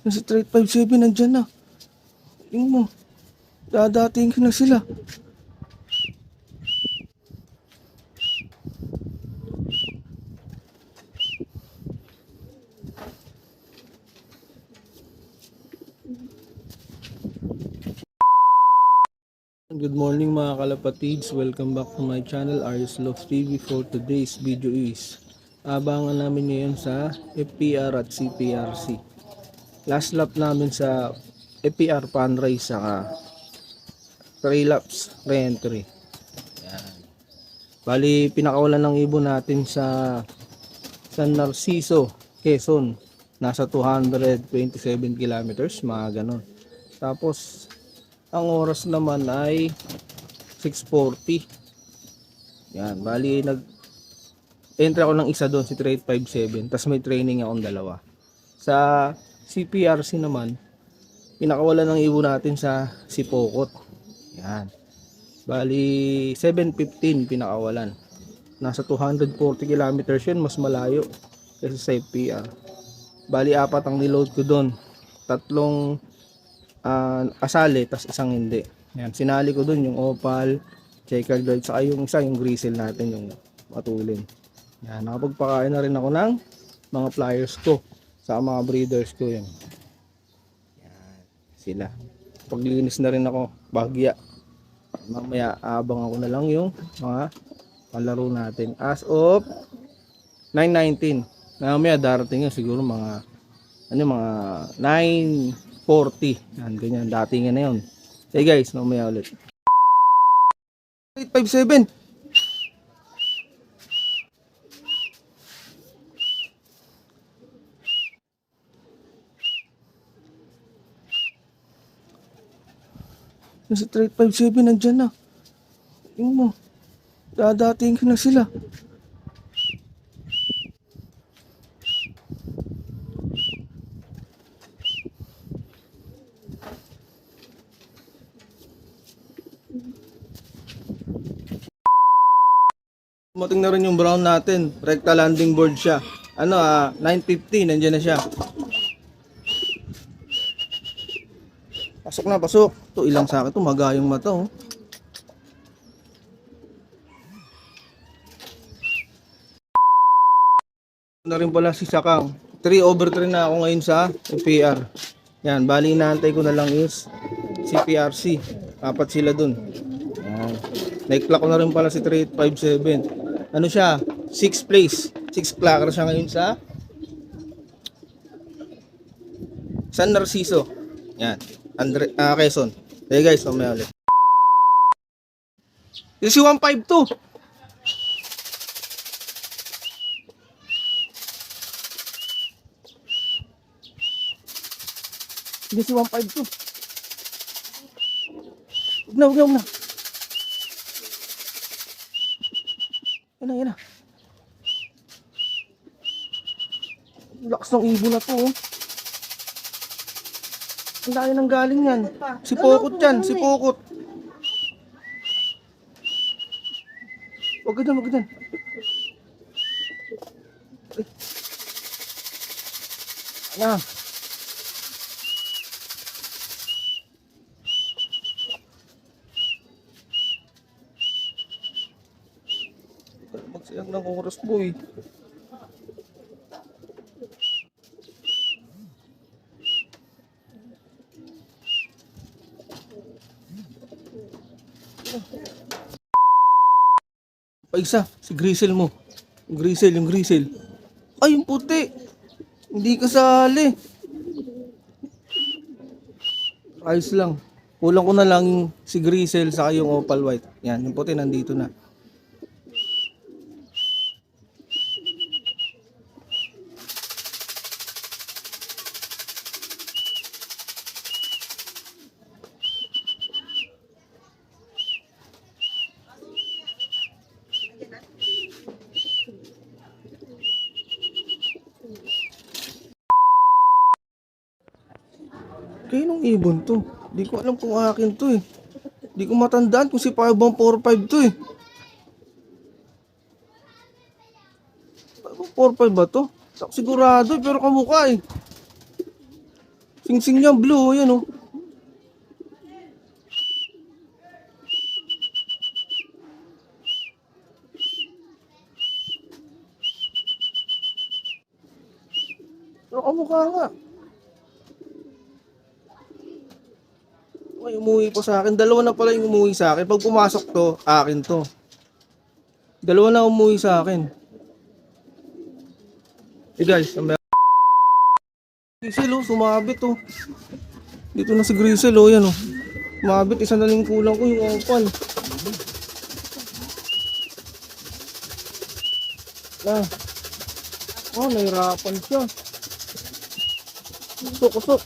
Nasa 357 nandyan na. Tingin mo. Dadating ko na sila. Good morning mga kalapatids. Welcome back to my channel, Arius Loves TV. For today's video is abangan namin ngayon sa FPR at CPRC. Last lap namin sa FPR Fun Race saka 3 laps re-entry. Yan. Bali pinakawalan ng ibon natin sa San Narciso, Quezon. Nasa 227 kilometers, mga ganon. Tapos ang oras naman ay 6:40. Yan, bali nag-entry ako ng isa doon, si 3857. Tapos may training akong dalawa. Sa CPRC naman, pinakawalan ng ibon natin sa Sipokot. Yan. Bali 7:15 pinakawalan. Nasa 240 kilometers yun, mas malayo kaysa sa FPR. Bali apat ang niload ko doon. Tatlong asali, tas isang hindi. Yan, sinali ko dun yung opal, checkered white, saka yung isa yung gristle natin, yung matulin. Yan, nakapagpakain na rin ako ng mga flyers ko sa mga breeders ko. Yan, sila. Paglinis na rin ako, bagya. Mamaya abang ako na lang yung mga palaro natin. As of 9:19. Mamaya darating yun siguro mga mga 9:40. Yan, ganyan. Datingan na yun. Hey guys, mamaya ulit. 857. Nasa 357 nandyan na. Tingin mo. Dadating ko na sila. Dumating na rin yung brown natin. Recta landing board siya. 9:50 nandiyan na siya. Pasok na, pasok. Ito ilang sa akin to, magayong mata oh. Na rin pala si Sakang. 3/3 na ako ngayon sa FPR. Yan, bali inaantay ko na lang is CPRC. Apat sila dun. Yan. Naiklock ko na rin pala si 3857. Ano siya? 6th place. 6th clacker siya ngayon sa San Narciso. Yan. Quezon. Hey guys, mamaya ulit. Yung si 152. Yung si 152. Huwag na. Yan na. Lakas ng ibon na to oh. Ang dami nang galing yan. Si Pokot yan, si Pokot. Huwag ka dyan. Ay. Ano? Magsayang ng oras boy. Paisa, si Grisel mo. Yung Grisel. Ay, yung puti. Hindi kasali. Ayos lang. Kulang ko na lang yung si Grisel saka yung opal white. Yan, yung puti nandito na. Kaya nung ibon to. Di ko alam kung akin to eh. Di ko matandaan kung si 5145 to eh. 5145 ba to? Sigurado eh, pero kamukha eh. Sing-sing niya, blue, yan oh. Pero kamukha nga. Ay, umuwi pa sa akin. Dalawa na pala yung umuwi sa akin. Pag pumasok to, akin to. Dalawa na umuwi sa akin. Eh guys, ang Grisel oh, sumabit oh. Dito na si Grisel oh, yan oh. Sumabit, isa na lang kulang ko yung opal. Ah. Oh, nahirapan siya. Kusok.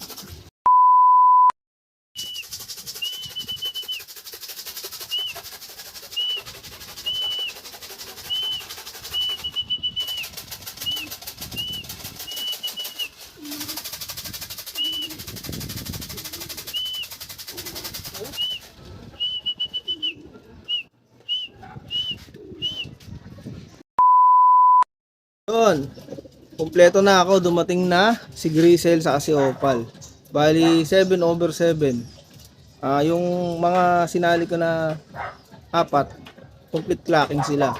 Yun. Kompleto na ako. Dumating na si Grisel sa si Opal. Bali 7/7. Yung mga sinali ko na apat, complete clacking sila.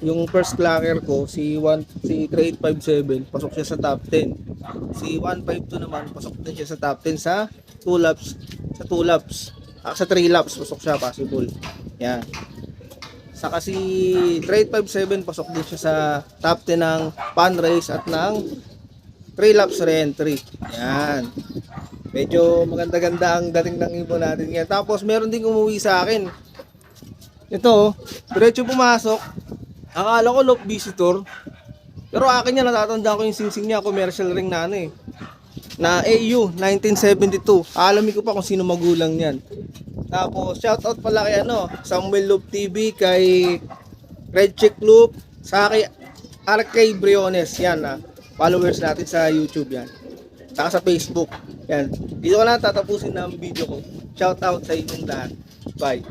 Yung first clacker ko, si 3857, pasok siya sa top 10. Si 152 naman, pasok din siya sa top 10 sa 2 laps. Sa 3 laps, pasok siya, possible. Yan. Saka si 3857, pasok din siya sa top 10 ng pan race at ng 3 laps re-entry. Yan. Medyo maganda-ganda ang dating ng ibon natin yan. Tapos meron ding umuwi sa akin. Ito, diretso pumasok. Akala ko loop visitor. Pero akin yan, natatandaan ko yung singsing niya, commercial ring na ano eh. Na AU 1972. Alamin ko pa kung sino magulang niyan. Tapos shoutout pala kay Samuel Loop TV, kay Red Chick Loop, sa kay RK Briones yan followers natin sa YouTube yan. Saka sa Facebook. Yan. Dito ko na tatapusin ng video ko. Shoutout sa inyong lahat. Bye.